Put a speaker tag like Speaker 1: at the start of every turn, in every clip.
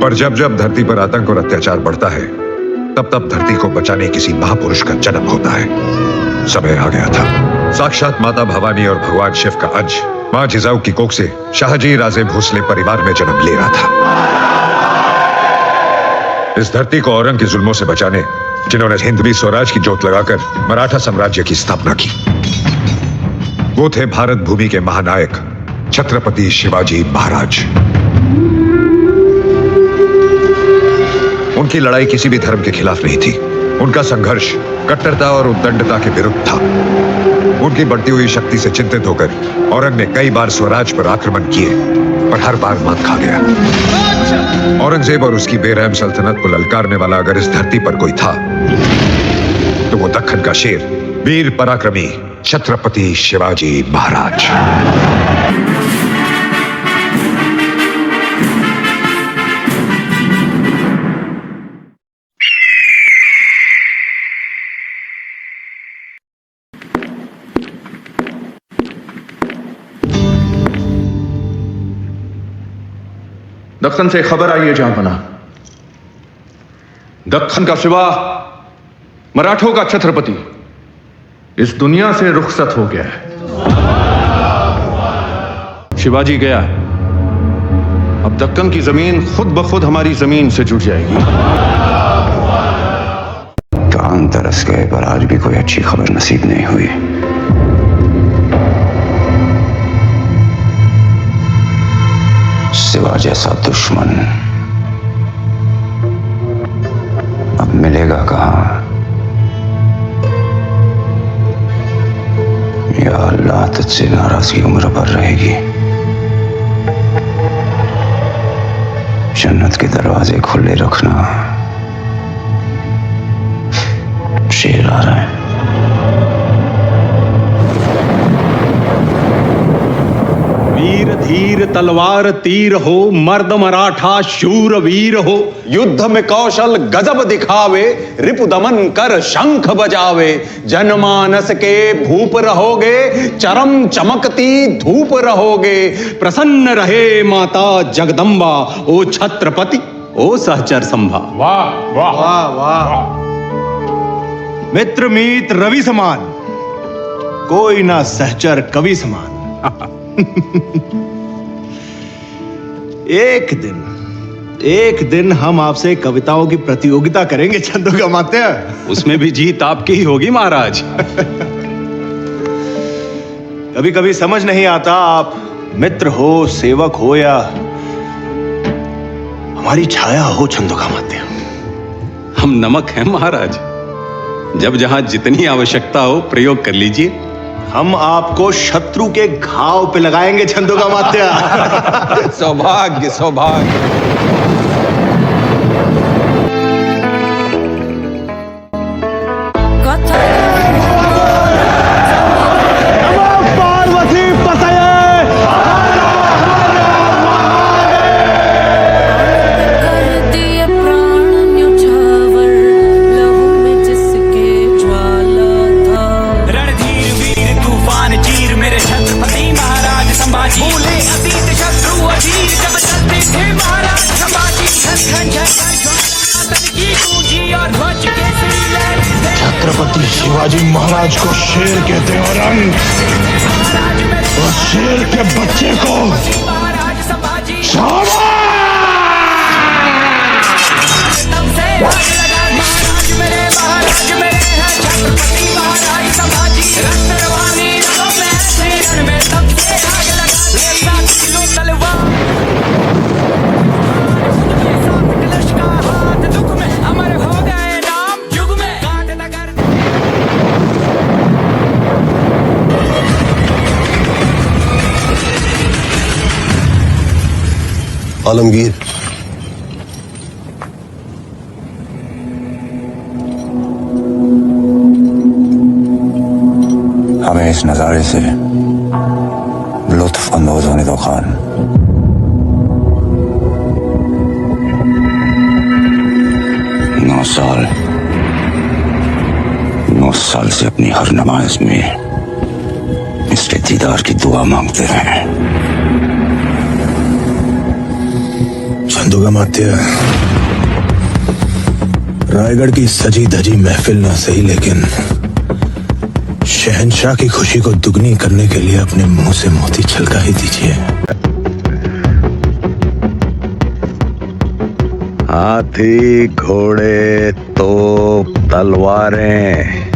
Speaker 1: पर जब जब धरती पर आतंक और अत्याचार बढ़ता है, तब तब धरती को बचाने किसी महापुरुष का जन्म होता है। समय आ गया था। साक्षात माता भवानी और भगवान शिव का अंश मां जिजाऊ की कोख से शाहजी राजे भोसले परिवार में जन्म ले रहा था। इस धरती को औरंग के जुल्मों से बचाने जिन्होंने हिंदवी स्वराज की जोत लगाकर मराठा साम्राज्य की स्थापना की, वो थे भारत भूमि के महानायक छत्रपति शिवाजी महाराज। उनकी लड़ाई किसी भी धर्म के खिलाफ नहीं थी। उनका संघर्ष कट्टरता और उद्दंडता के विरुद्ध था। उनकी बढ़ती हुई शक्ति से चिंतित होकर औरंग ने कई बार स्वराज पर आक्रमण किए, पर हर बार मात खा गया। औरंगजेब और उसकी बेरहम सल्तनत को ललकारने वाला अगर इस धरती पर कोई था, तो वो दक्खन का शेर, वीर पराक्रमी छत्रपति शिवाजी महाराज।
Speaker 2: दक्खन से खबर आई है जहां बना, दक्खन का सिवा मराठों का छत्रपति इस दुनिया से रुखसत हो गया है। शिवाजी गया, अब दक्कन की जमीन खुद ब खुद हमारी जमीन से जुड़ जाएगी।
Speaker 3: कान तरस गए, पर आज भी कोई अच्छी खबर नसीब नहीं हुई। सिवा जैसा दुश्मन अब मिलेगा कहां? या अल्लाह, तुझसे नाराजगी उम्र भर रहेगी। जन्नत के दरवाजे खुले रखना। शेर आ रहा है।
Speaker 4: वीर धीर तलवार तीर हो, मर्द मराठा शूर वीर हो, युद्ध में कौशल गजब दिखावे, रिपु दमन कर शंख बजावे। जनमानस के भूप रहोगे, चरम चमकती धूप रहोगे। प्रसन्न रहे माता जगदम्बा, ओ छत्रपति ओ सहचर संभा।
Speaker 5: वाह वाह वाह वाह।
Speaker 6: मित्र मीत रवि समान, कोई ना सहचर कवि समान। एक दिन हम आपसे कविताओं की प्रतियोगिता करेंगे छंदोगामात्य।
Speaker 4: उसमें भी जीत आपकी ही होगी महाराज।
Speaker 6: कभी कभी समझ नहीं आता, आप मित्र हो, सेवक हो, या हमारी छाया हो छंदोगामात्य।
Speaker 4: हम नमक हैं महाराज, जब जहां जितनी आवश्यकता हो प्रयोग कर लीजिए।
Speaker 6: हम आपको शत्रु के घाव पे लगाएंगे छंदोगामात्य।
Speaker 4: सौभाग्य सौभाग्य।
Speaker 5: छत्रपति शिवाजी महाराज को शेर कहते हैं औरंग, और शेर के बच्चे को
Speaker 7: आलमगीर,
Speaker 3: हमें इस नजारे से लुत्फ अंदोज होने दो खान। नौ साल से अपनी हर नमाज में इसके दीदार की दुआ मांगते रहे।
Speaker 5: चंदोगामात्य, रायगढ़ की सजी धजी महफिल ना सही, लेकिन शहंशाह की खुशी को दुगनी करने के लिए अपने मुंह से मोती छलका ही दीजिए।
Speaker 7: हाथी, घोड़े, तोप, तलवारें,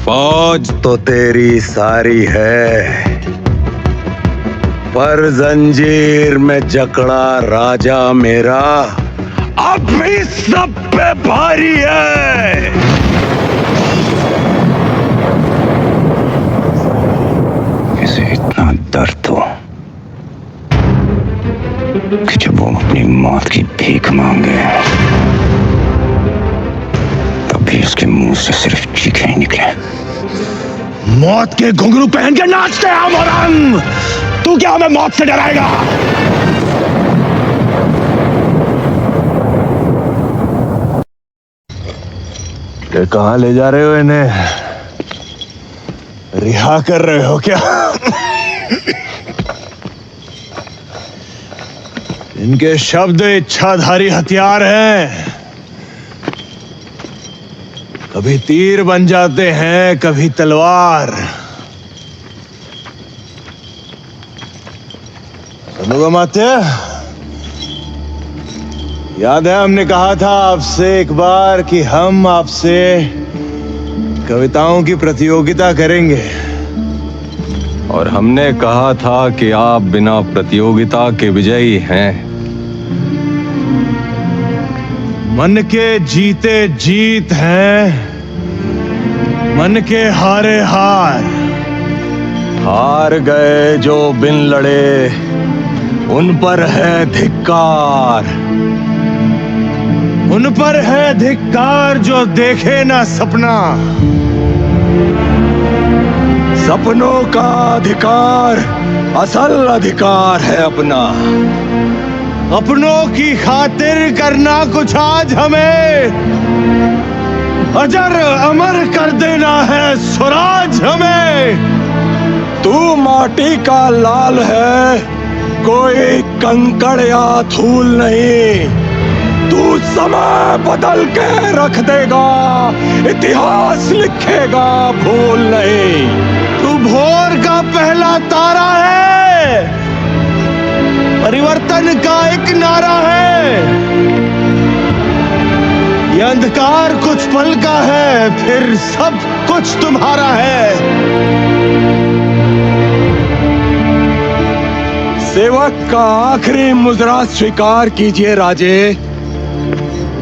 Speaker 7: फौज तो तेरी सारी है, पर जंजीर में जकड़ा राजा मेरा अब भी सब पे भारी है।
Speaker 3: इसे इतना दर्द हो कि जब वो अपनी मौत की भीख मांगे तब भी उसके मुंह से सिर्फ चीखें ही निकले।
Speaker 5: मौत के घुंघरू पहन के नाचते हैं हम औरंग, तू क्या हमें मौत से डराएगा?
Speaker 6: ये कहाँ ले जा रहे हो इन्हें? रिहा कर रहे हो क्या? इनके शब्द इच्छाधारी हथियार हैं, कभी तीर बन जाते हैं, कभी तलवार। चंदोगामात्य, याद है हमने कहा था आपसे एक बार कि हम आपसे कविताओं की प्रतियोगिता करेंगे,
Speaker 4: और हमने कहा था कि आप बिना प्रतियोगिता के विजयी हैं।
Speaker 6: मन के जीते जीत हैं, मन के हारे हार।
Speaker 4: हार गए जो बिन लड़े, उन पर है धिक्कार।
Speaker 6: उन पर है धिक्कार जो देखे ना सपना।
Speaker 4: सपनों का अधिकार असल अधिकार है अपना।
Speaker 6: अपनों की खातिर करना कुछ आज हमें, अजर अमर कर देना है स्वराज हमें।
Speaker 4: तू माटी का लाल है, कोई कंकड़ या धूल नहीं। तू समय बदल के रख देगा, इतिहास लिखेगा भूल नहीं।
Speaker 6: तू भोर का पहला तारा है, परिवर्तन का एक नारा है। ये अंधकार कुछ पल का है, फिर सब कुछ तुम्हारा है।
Speaker 4: सेवक का आखिरी मुजरा स्वीकार कीजिए राजे।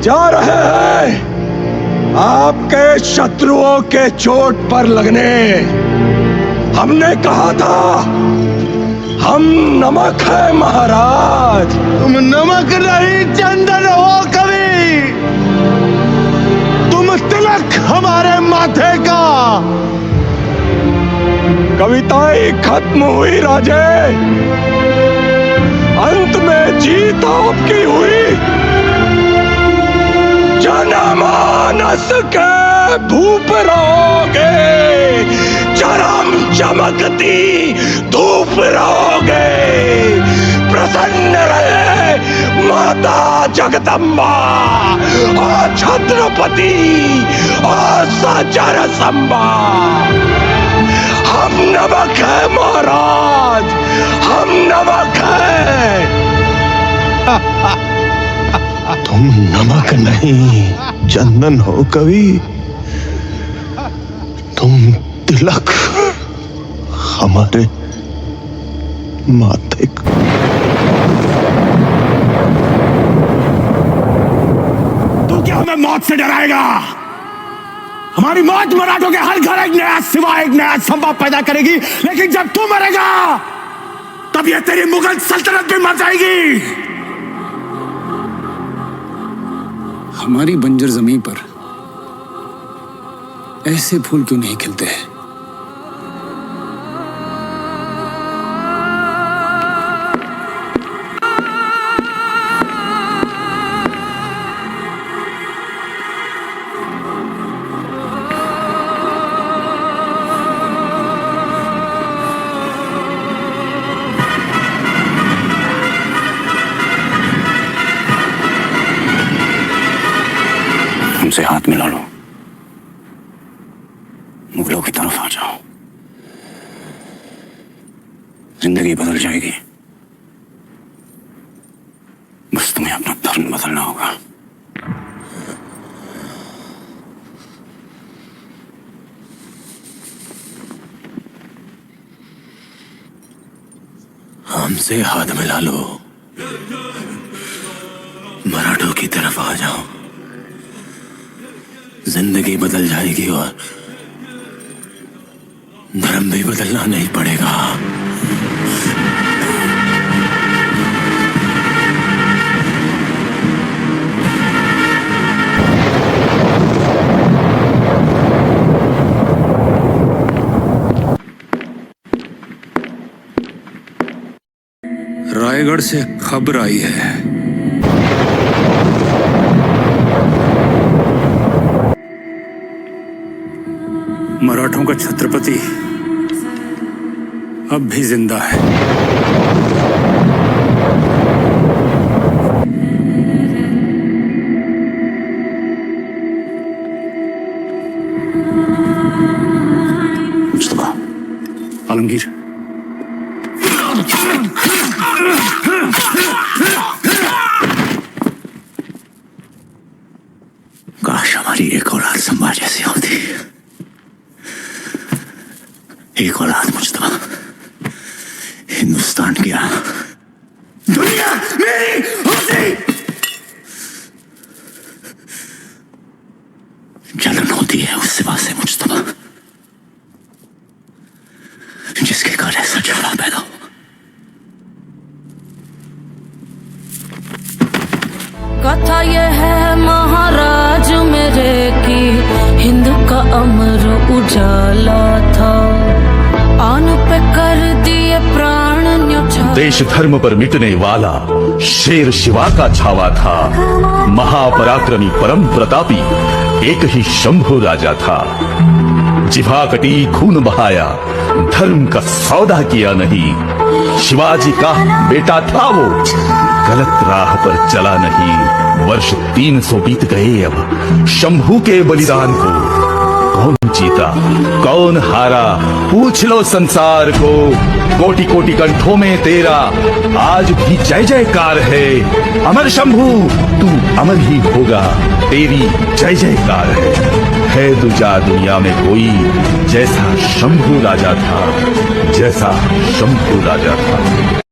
Speaker 4: जा रहे हैं आपके शत्रुओं के चोट पर लगने। हमने कहा था हम नमक है महाराज।
Speaker 6: तुम नमक नहीं चंदन हो कवि, तुम तिलक हमारे माथे का।
Speaker 4: कविताएं खत्म हुई राजे, अंत में जीत आपकी हुई। जनमानस के भूप रहोगे, चरम चमकती धूप रहोगे। प्रसन्न रहे माता जगदम्बा और छत्रपति और सचर संबा। हम नमक है महाराज, हम नमक है।
Speaker 6: तुम नमक नहीं चंदन हो कवि, तुम तिलक हमारे माथे का। तू क्या हमें मौत से डराएगा? हमारी मौत मराठों के हर घर एक नया सिवा, एक नया संभव पैदा करेगी। लेकिन जब तू मरेगा तब ये तेरी मुगल सल्तनत भी मर जाएगी।
Speaker 8: हमारी बंजर जमीन पर ऐसे फूल क्यों नहीं खिलते हैं?
Speaker 3: हमसे हाथ मिला लो, मुगलों की तरफ आ जाओ, जिंदगी बदल जाएगी। बस तुम्हें अपना धर्म बदलना होगा।
Speaker 5: हमसे हाथ मिला लो, मराठों की तरफ आ जाओ, जिंदगी बदल जाएगी और धर्म भी बदलना नहीं पड़ेगा।
Speaker 8: रायगढ़ से खबर आई है, मराठों का छत्रपति अब भी जिंदा है।
Speaker 3: मुस्तफा,
Speaker 8: आलमगीर,
Speaker 3: काश हमारी एक औलाद संभा जैसी होती। एक औलाद मुस्तफा, हिंदुस्तान की
Speaker 6: दुनिया मेरी होती।
Speaker 3: जलन होती है उस सिवा से मुस्तफा, जिसके कारण ऐसा जवाब पैदा हो।
Speaker 9: कथा ये है महाराज मेरे की, हिंद का अमर उजाला था, आन पे कर दिए प्राण न्योछावर।
Speaker 10: देश धर्म पर मिटने वाला शेर शिवा का छावा था, महापराक्रमी परम प्रतापी एक ही शंभु राजा था। जिभा कटी खून बहाया, धर्म का सौदा किया नहीं, शिवाजी का बेटा था वो, गलत राह पर चला नहीं। वर्ष 300 बीत गए अब शंभू के बलिदान को, कौन जीता कौन हारा पूछ लो संसार को। कोटि कोटि कंठों में तेरा आज भी जय जयकार है, अमर शंभू तू अमर ही होगा, तेरी जय जयकार है दूजा दुनिया में कोई जैसा शंभू राजा था, जैसा शंभू राजा था।